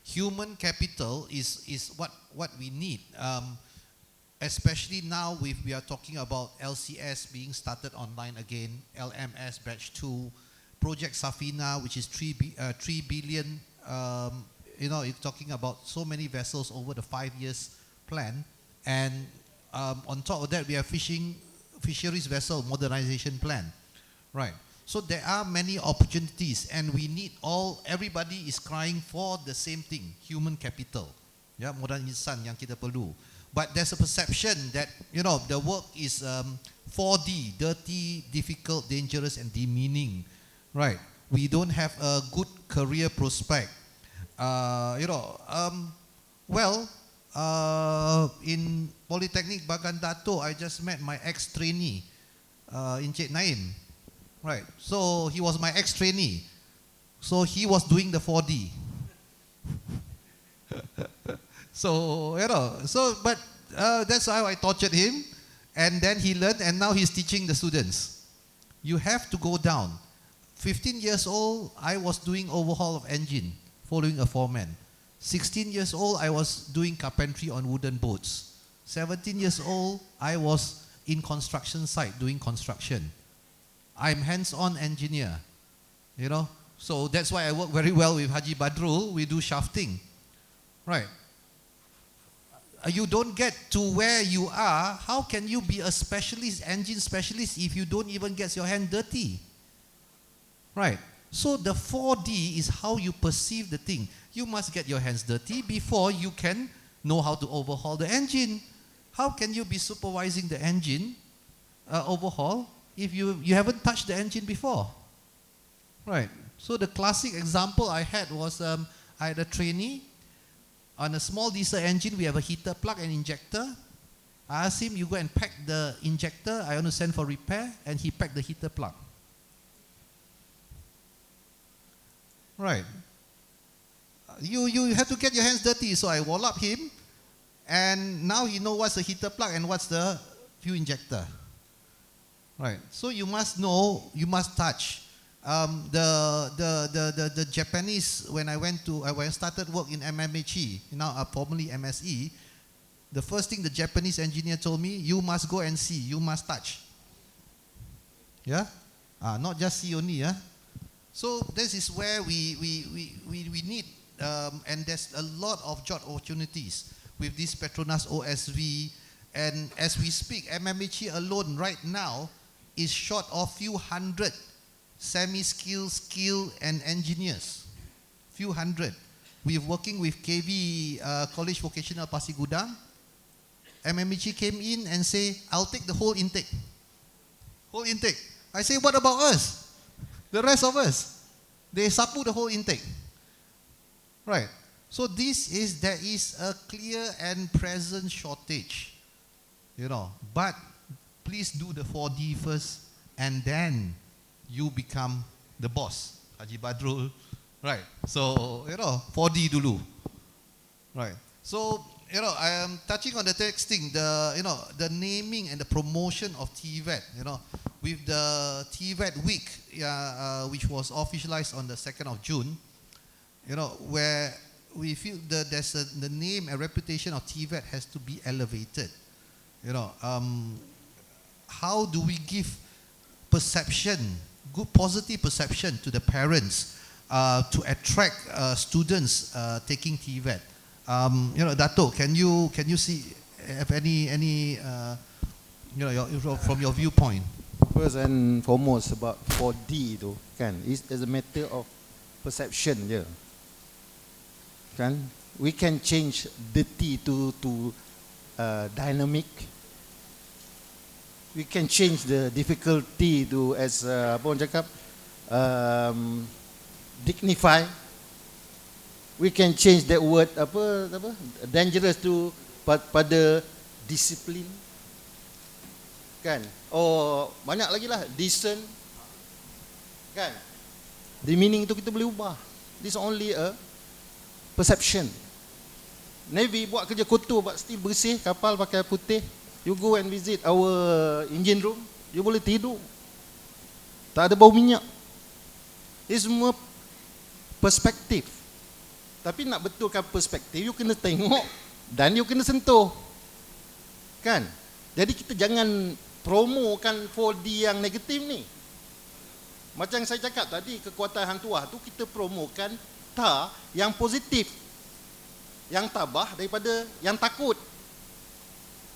human capital is what we need. Especially now we are talking about LCS being started online again, LMS batch 2, Project Safina, which is 3 billion. You're talking about so many vessels over the 5 years plan. And on top of that, we have fisheries vessel modernization plan. Right. So there are many opportunities, and we need everybody is crying for the same thing, human capital. Ya, modal insan yang kita perlu. But there's a perception that, the work is 4D, dirty, difficult, dangerous, and demeaning. Right. We don't have a good career prospect. In Polytechnic Bagan Dato, I just met my ex-trainee, Encik Naim. Right. So he was my ex-trainee. So he was doing the 4D. But that's how I tortured him. And then he learned, and now he's teaching the students. You have to go down. 15 years old, I was doing overhaul of engine, following a foreman. 16 years old, I was doing carpentry on wooden boats. 17 years old, I was in construction site doing construction. I'm hands-on engineer, So that's why I work very well with Haji Badrul. We do shafting, right? you don't get to where you are, how can you be a specialist, engine specialist, if you don't even get your hand dirty? Right. So the 4D is how you perceive the thing. You must get your hands dirty before you can know how to overhaul the engine. How can you be supervising the engine overhaul if you haven't touched the engine before? Right. So the classic example I had was I had a trainee. On a small diesel engine, we have a heater plug and injector. I asked him, you go and pack the injector, I want to send for repair, and he packed the heater plug. Right. You have to get your hands dirty, so I wall up him, and now he knows what's the heater plug and what's the fuel injector. Right. So you must know, you must touch. The Japanese, when I started work in MMHE, now formerly MSE, the first thing the Japanese engineer told me, you must go and see, you must touch. Yeah? Not just see only. Yeah? So this is where we need, and there's a lot of job opportunities with this Petronas OSV. And as we speak, MMHE alone right now is short of few hundred semi-skilled, skilled, and engineers. Few hundred. We're working with KV College Vocational Pasir Gudang. MMHE came in and say, I'll take the whole intake. Whole intake. I say, what about us? The rest of us. They sapu the whole intake. Right. So there is a clear and present shortage. You know, but please do the 4D first, and then you become the boss. Haji Badrul. Right. So, 4D dulu. Right. So, I am touching on the texting, the naming and the promotion of TVET, with the TVET week, which was officialized on the 2nd of June, where we feel that the name and reputation of TVET has to be elevated. How do we give perception, good positive perception to the parents to attract students taking TVET? Dato, can you have any from your viewpoint? First and foremost about 4D tu kan, is a matter of perception je. Kan, we can change dirty to dynamic. We can change the difficulty to as apa orang cakap, dignify. We can change that word apa dangerous to pada discipline. Kan? Oh, banyak lagi lah, decent. Kan? The meaning itu kita boleh ubah. This only a perception. Navy buat kerja kotor, but still bersih, kapal pakai putih. You go and visit our engine room, you boleh tidur. Tak ada bau minyak. Ini semua perspektif. Tapi nak betulkan perspektif, you kena tengok dan you kena sentuh. Kan? Jadi kita jangan promokan 4D yang negatif ni. Macam saya cakap tadi, kekuatan hang tuah tu kita promokan yang positif. Yang tabah daripada yang takut.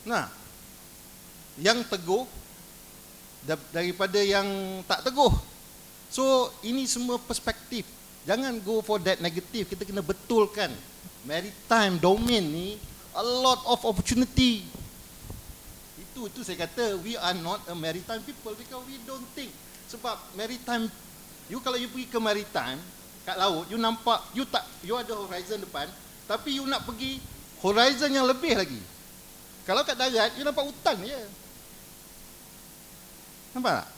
Nah, yang teguh daripada yang tak teguh. So, ini semua perspektif. Jangan go for that negative. Kita kena betulkan maritime domain ni a lot of opportunity. Itu saya kata we are not a maritime people because we don't think. Sebab maritime, kalau you pergi ke maritime kat laut, you nampak you ada horizon depan, tapi you nak pergi horizon yang lebih lagi. Kalau kat darat you nampak hutan je. Nampak tak?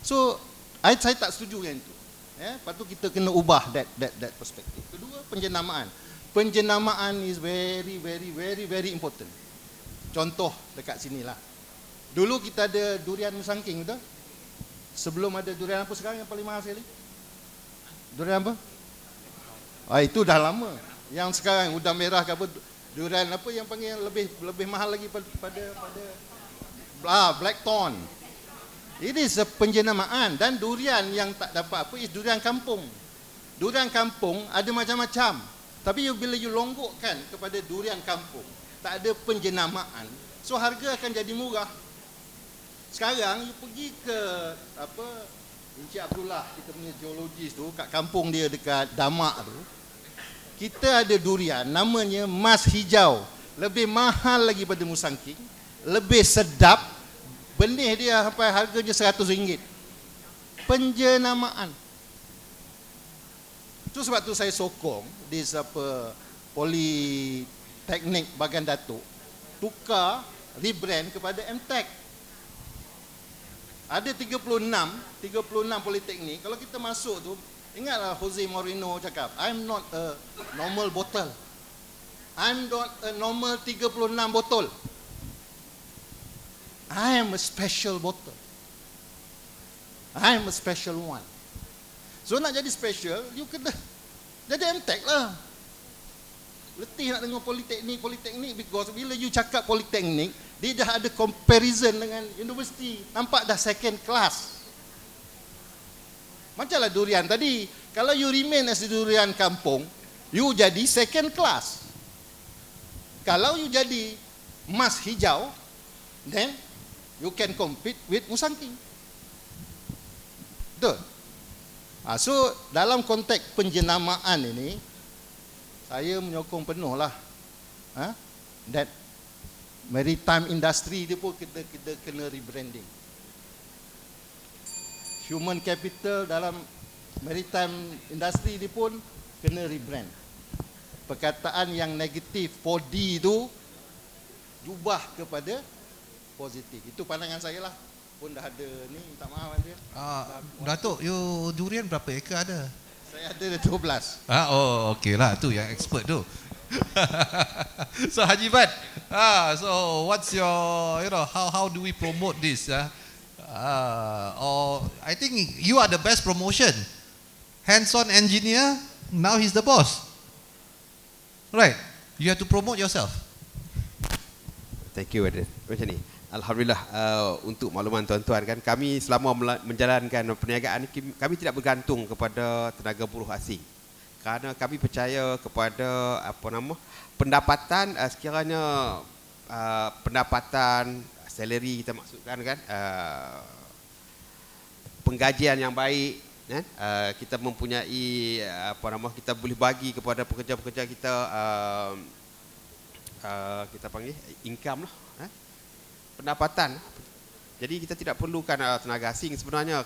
So saya tak setuju dengan itu. Lepas tu kita kena ubah that perspektif. Kedua, penjenamaan. Penjenamaan is very very very very important. Contoh dekat sinilah. Dulu kita ada durian musangking, betul? Sebelum ada durian apa sekarang yang paling mahal sekali? Durian apa? Itu dah lama. Yang sekarang udang merah ke apa, durian apa yang panggil lebih mahal lagi pada blackthorn. Ini penjenamaan. Dan durian yang tak dapat apa is durian kampung. Durian kampung ada macam-macam. Tapi bila you longgokkan kepada durian kampung, tak ada penjenamaan, so harga akan jadi murah. Sekarang you pergi ke Encik Abdullah, kita punya geologis tu, kat kampung dia dekat Damak tu, kita ada durian namanya Mas Hijau, lebih mahal lagi pada Musangking, lebih sedap, benih dia sampai harganya RM100. Penjenamaan. Itu sebab tu saya sokong di Politeknik Bagan Datuk tukar rebrand kepada MTech. Ada 36 politeknik. Kalau kita masuk tu, ingatlah Jose Mourinho cakap, I'm not a normal bottle. I'm not a normal 36 botol. I am a special bottle. I am a special one. So nak jadi special, you kena jadi MTech lah. Letih nak dengar politeknik, because bila you cakap politeknik, dia dah ada comparison dengan universiti. Nampak dah second class. Macamlah durian tadi. Kalau you remain as durian kampung, you jadi second class. Kalau you jadi Mas Hijau, then you can compete with Musangking. Betul? So dalam konteks penjenamaan ini, saya menyokong penuh lah that maritime industry dia pun kita kena rebranding. Human capital dalam maritime industry dia pun kena rebrand. Perkataan yang negatif 4D itu jubah kepada positif. Itu pandangan saya lah. Pun dah ada ni, minta maaf dia. Datuk, you durian berapa ekar ada? Saya ada 12. Oh, okey lah, tu yang expert tu. So Haji Bat, so what's your, how do we promote this? Or I think you are the best promotion. Hands-on engineer, now he's the boss. Right? You have to promote yourself. Thank you, Adrian. Macam ni. Alhamdulillah, untuk makluman tuan-tuan kan, kami selama menjalankan perniagaan ini, kami tidak bergantung kepada tenaga buruh asing. Kerana kami percaya kepada pendapatan, sekiranya pendapatan salary kita maksudkan kan, penggajian yang baik, kan, kita mempunyai kita boleh bagi kepada pekerja-pekerja kita, kita panggil income lah, pendapatan. Jadi kita tidak perlukan tenaga asing. Sebenarnya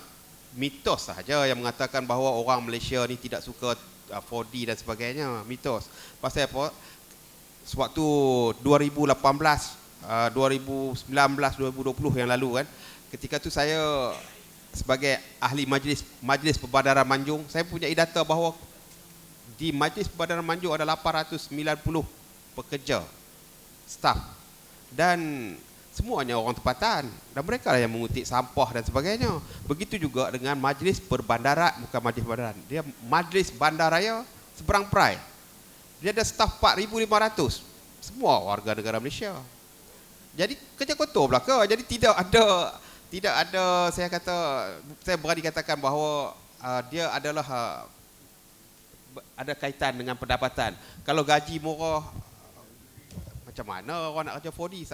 mitos sahaja yang mengatakan bahawa orang Malaysia ni tidak suka 4D dan sebagainya. Mitos. Pasal apa? Sewaktu 2018, 2019, 2020 yang lalu kan, ketika tu saya sebagai ahli Majlis Perbadaran Manjung, saya punya data bahawa di Majlis Perbadaran Manjung ada 890 pekerja, staf, dan semuanya orang tempatan, dan mereka lah yang mengutik sampah dan sebagainya. Begitu juga dengan Majlis Perbandaran, bukan Majlis Perbandaran, dia Majlis Bandaraya Seberang Perai. Dia ada staf 4,500, semua warga negara Malaysia. Jadi kerja kotor belaka. Jadi tidak ada saya berani katakan bahawa dia adalah ada kaitan dengan pendapatan. Kalau gaji murah, macam mana orang nak kerja 4D?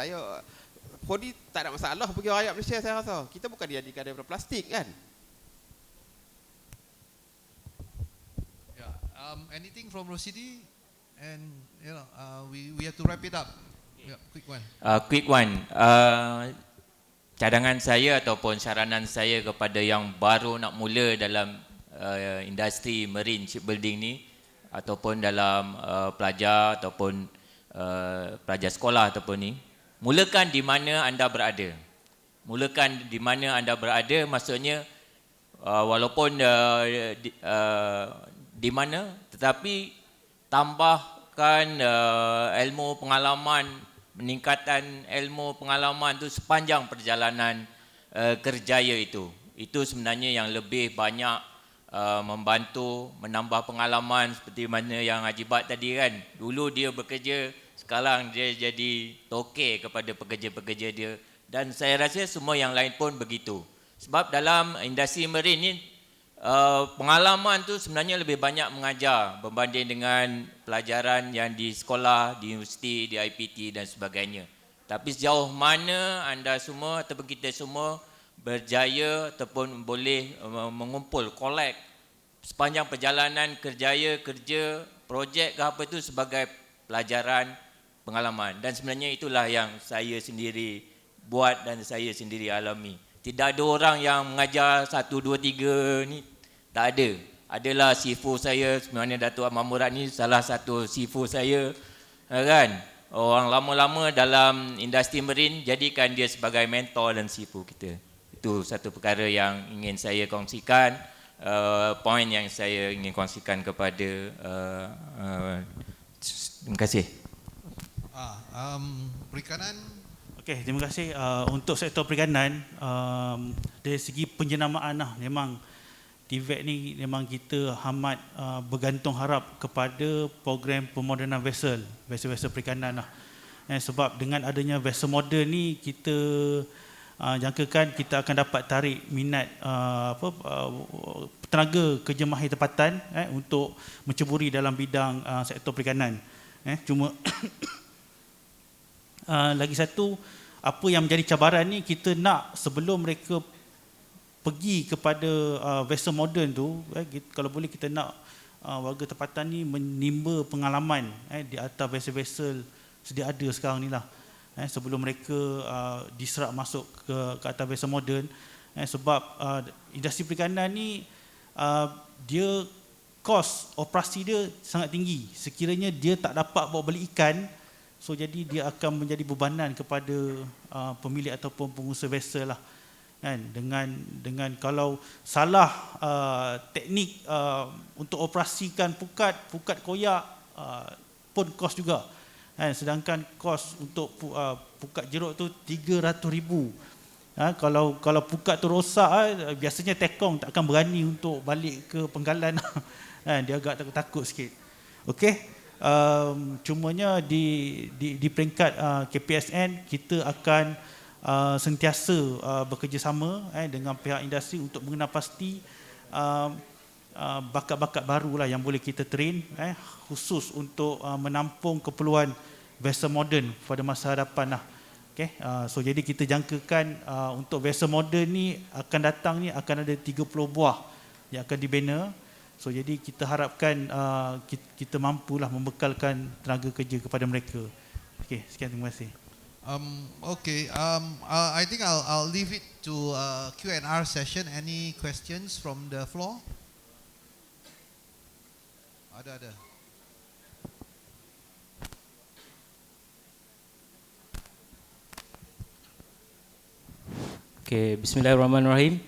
4D tak ada masalah bagi rakyat Malaysia, saya rasa. Kita bukan dijadikan daripada plastik kan. Anything from Rosidi? And we have to wrap it up. Quick one. Quick one. Cadangan saya ataupun saranan saya kepada yang baru nak mula dalam industri marine shipbuilding ni, ataupun dalam pelajar ataupun pelajar sekolah ataupun ni, mulakan di mana anda berada. Mulakan di mana anda berada, maksudnya walaupun di mana, tetapi tambahkan ilmu pengalaman, peningkatan ilmu pengalaman tu sepanjang perjalanan kerjaya itu. Itu sebenarnya yang lebih banyak membantu menambah pengalaman, seperti mana yang Haji Bat tadi kan. Dulu dia bekerja, sekarang dia jadi tokek kepada pekerja-pekerja dia, dan saya rasa semua yang lain pun begitu. Sebab dalam industri marine ni pengalaman tu sebenarnya lebih banyak mengajar berbanding dengan pelajaran yang di sekolah, di universiti, di IPT dan sebagainya. Tapi sejauh mana anda semua ataupun kita semua berjaya ataupun boleh mengumpul, collect sepanjang perjalanan kerja, projek ke apa itu sebagai pelajaran, pengalaman. Dan sebenarnya itulah yang saya sendiri buat dan saya sendiri alami. Tidak ada orang yang mengajar 1, 2, 3 ni. Tak ada. Adalah sifu saya, sebenarnya Datuk Ahmad Murad ni salah satu sifu saya, kan? Orang lama-lama dalam industri marine, jadikan dia sebagai mentor dan sifu kita. Itu satu perkara yang ingin saya kongsikan, poin yang saya ingin kongsikan kepada terima kasih. Perikanan. Okey, terima kasih. Untuk sektor perikanan, dari segi penjenamaan lah, memang TVET ni memang kita amat bergantung harap kepada program pemodenan vessel perikanan lah. Sebab dengan adanya vessel modern ni, kita jangkakan kita akan dapat tarik minat tenaga kerja mahir tempatan untuk menceburi dalam bidang sektor perikanan. Cuma lagi satu, apa yang menjadi cabaran ni, kita nak sebelum mereka pergi kepada vessel moden tu, kalau boleh kita nak warga tempatan ni menimba pengalaman di atas vessel-vessel sedia ada sekarang ni lah, sebelum mereka diserap masuk ke atas vessel moden. Sebab industri perikanan ni dia kos operasi dia sangat tinggi. Sekiranya dia tak dapat bawa balik ikan, so jadi dia akan menjadi bebanan kepada pemilik ataupun pengusaha vessel lah. Dengan kalau salah teknik untuk operasikan pukat koyak pun kos juga. Sedangkan kos untuk pukat jeruk tu 300,000. Kalau pukat tu rosak, biasanya tekong tak akan berani untuk balik ke penggalan. Dia agak takut sikit. Okey. Cumanya di peringkat KPSN kita akan sentiasa bekerjasama dengan pihak industri untuk mengenal pasti bakat-bakat baru lah yang boleh kita train, khusus untuk menampung keperluan vessel modern pada masa hadapan lah. Okay. So jadi kita jangkakan untuk vessel modern ni akan datang ni akan ada 30 buah yang akan dibina. So jadi kita harapkan kita mampulah membekalkan tenaga kerja kepada mereka. Okey, sekian, terima kasih. I think I'll leave it to Q&R session. Any questions from the floor? Ada. Okay, Bismillahirrahmanirrahim.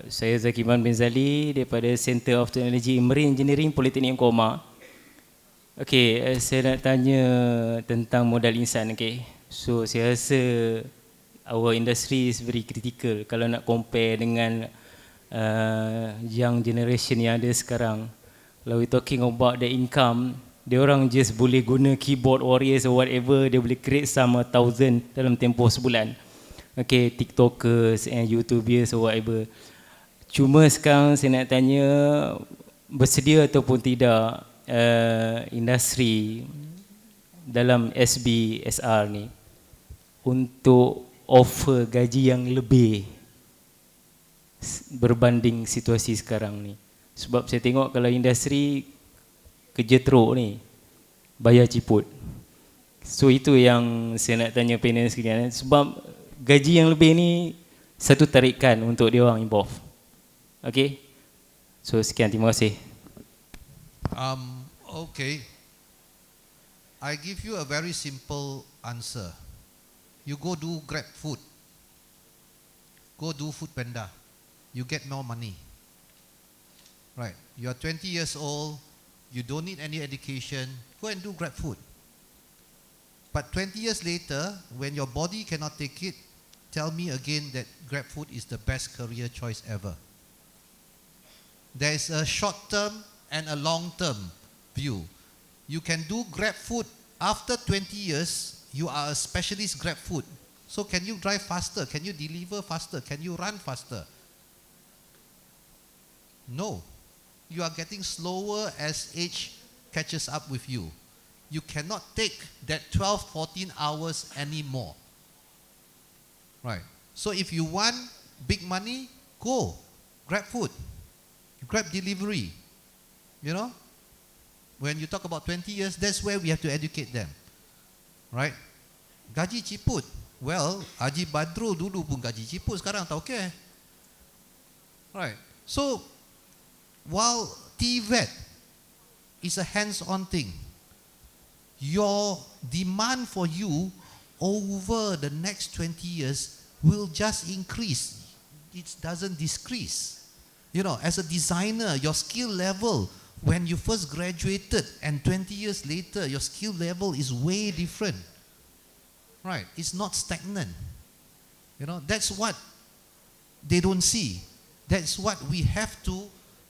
Saya Zakiman bin Zali daripada Center of Technology Marine Engineering Politeknik Koma. Okey, saya nak tanya tentang modal insan. Okay, so saya rasa our industry is very critical kalau nak compare dengan young generation yang ada sekarang. Kalau we talking about the income, dia orang just boleh guna keyboard warriors or whatever, dia boleh create some 1,000 dalam tempoh sebulan. Okay, TikTokers and YouTubers or whatever. Cuma sekarang saya nak tanya, bersedia ataupun tidak industri dalam SBSR ni untuk offer gaji yang lebih berbanding situasi sekarang ni. Sebab saya tengok kalau industri kerja teruk ni bayar ciput. So itu yang saya nak tanya panel sekalian, sebab gaji yang lebih ni satu tarikan untuk dia orang involve. Okay, so sekian, terima kasih. Okay. I give you a very simple answer. You go do Grab food. Go do Food Panda. You get more money. Right. You are 20 years old. You don't need any education. Go and do Grab food. But 20 years later, when your body cannot take it, tell me again that Grab food is the best career choice ever. There is a short term and a long term view. You can do Grab food. After 20 years, you are a specialist Grab food. So can you drive faster? Can you deliver faster? Can you run faster? No. You are getting slower as age catches up with you. You cannot take that 12, 14 hours anymore. Right. So if you want big money, go. Grab food. Grab delivery. You know? When you talk about 20 years, that's where we have to educate them. Right? Gaji ciput. Well, Haji Badrul dulu pun gaji ciput, sekarang tak okay. Right. So, while TVET is a hands-on thing, your demand for you over the next 20 years will just increase. It doesn't decrease. You know, as a designer, your skill level when you first graduated and 20 years later, your skill level is way different. Right? It's not stagnant. You know, that's what they don't see. That's what we have to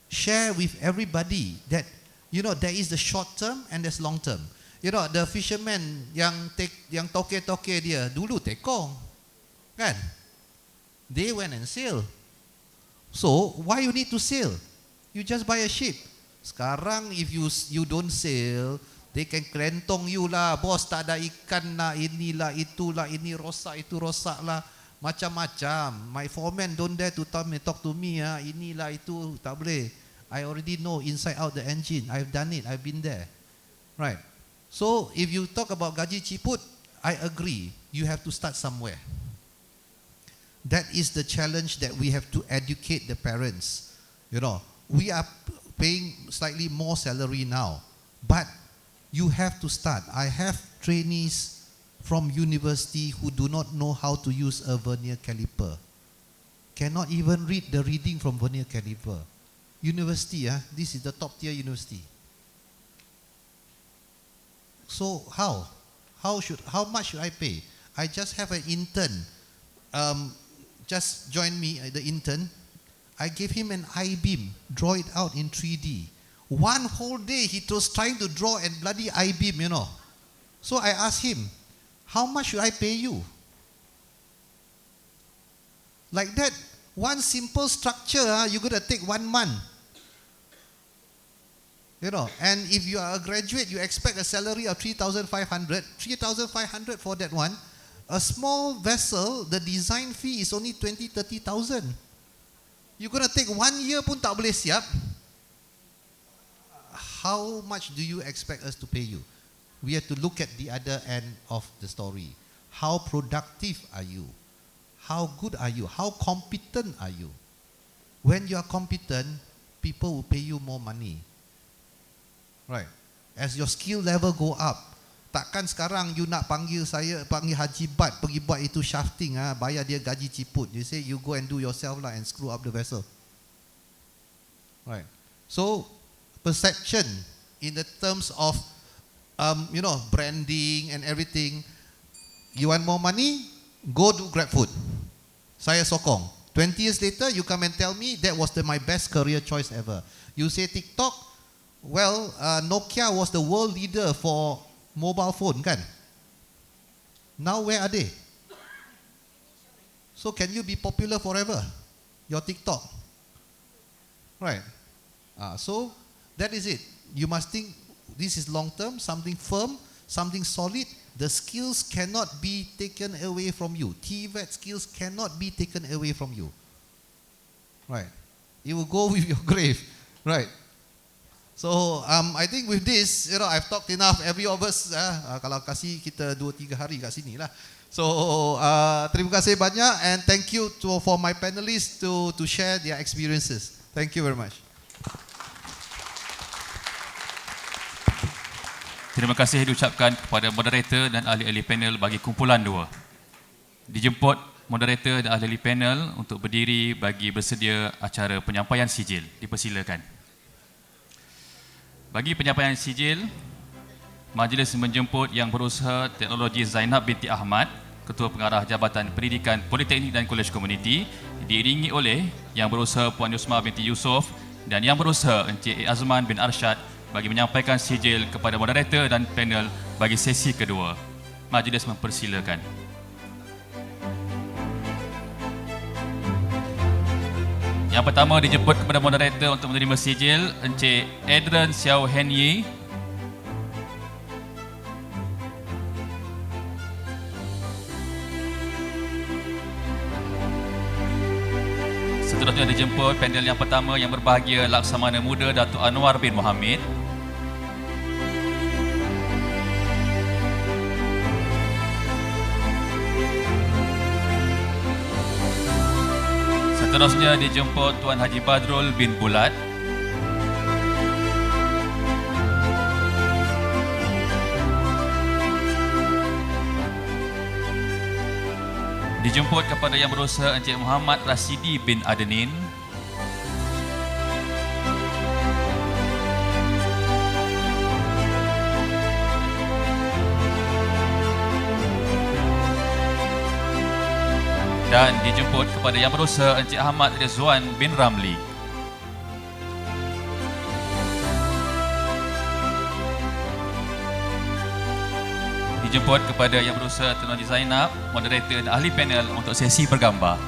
share with everybody, that, you know, there is the short term and there's long term. You know, the fisherman yang toke-toke dia dulu tekong, kan? They went and sail. So why you need to sail? You just buy a ship. Sekarang if you don't sail, they can kelentong you lah, bos tak ada ikan lah, inilah itulah, ini rosak itu rosak lah, macam-macam. My foreman don't dare to talk to me ah, inilah itu tak boleh. I already know inside out the engine. I've done it. I've been there. Right. So if you talk about gaji ciput, I agree. You have to start somewhere. That is the challenge that we have to educate the parents. You know, we are paying slightly more salary now, but you have to start. I have trainees from university who do not know how to use a vernier caliper. Cannot even read the reading from vernier caliper. University, this is the top tier university. So how much should I pay? I just have an intern. Just join me, the intern. I gave him an I-beam, draw it out in 3D. One whole day he was trying to draw a bloody I-beam, you know. So I asked him, how much should I pay you? Like that, one simple structure, you're going to take 1 month. You know, and if you are a graduate, you expect a salary of 3,500. 3,500 for that one. A small vessel, the design fee is only 20,000, 30,000. You're going to take 1 year pun tak boleh siap. How much do you expect us to pay you? We have to look at the other end of the story. How productive are you? How good are you? How competent are you? When you are competent, people will pay you more money. Right. As your skill level go up, takkan sekarang you nak panggil Haji Bad pergi buat itu shafting, bayar dia gaji ciput. You say you go and do yourself lah and screw up the vessel. Right. So perception in the terms of you know, branding and everything. You want more money? Go do Grab food. Saya sokong. 20 years later, you come and tell me that was my best career choice ever. You say TikTok, well, Nokia was the world leader for mobile phone, kan? Now where are they? So can you be popular forever? Your TikTok. Right. So that is it. You must think this is long term, something firm, something solid. The skills cannot be taken away from you. TVET skills cannot be taken away from you. Right. It will go with your grave. Right. So I think with this, you know, I've talked enough. Every of us, kalau kasih kita 2-3 hari kat sini lah. So terima kasih banyak, and thank you for my panelists to share their experiences. Thank you very much. Terima kasih diucapkan kepada moderator dan ahli-ahli panel bagi kumpulan 2. Dijemput moderator dan ahli-ahli panel untuk berdiri bagi bersedia acara penyampaian sijil. Dipersilakan. Bagi penyampaian sijil, majlis menjemput Yang Berusaha Teknologi Zainab binti Ahmad, Ketua Pengarah Jabatan Pendidikan Politeknik dan Kolej Komuniti, diiringi oleh Yang Berusaha Puan Yusma binti Yusof dan Yang Berusaha Encik Azman bin Arsyad bagi menyampaikan sijil kepada moderator dan panel bagi sesi kedua. Majlis mempersilakan. Yang pertama dijemput kepada moderator untuk menerima sijil Encik Adrian Xiao Hen Yi. Seterusnya dijemput panel yang pertama yang berbahagia Laksamana Muda Datuk Anwar bin Mohammed. Seterusnya dijemput Tuan Haji Badrul bin Bulat. Dijemput kepada Yang Berusaha Encik Muhammad Rasidi bin Adenin. Dan dijemput kepada Yang Berusaha Encik Ahmad Rizwan bin Ramli. Dijemput kepada Yang Berusaha Tun Haji Zainab, moderator dan ahli panel untuk sesi bergambar.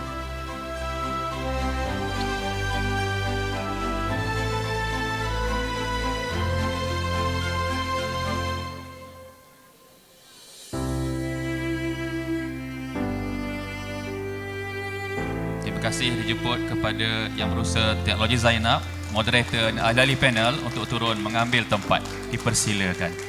Terima kasih dijemput kepada Yang Berusaha Teknologi Zainab, moderator dan ahli panel untuk turun mengambil tempat. Dipersilakan.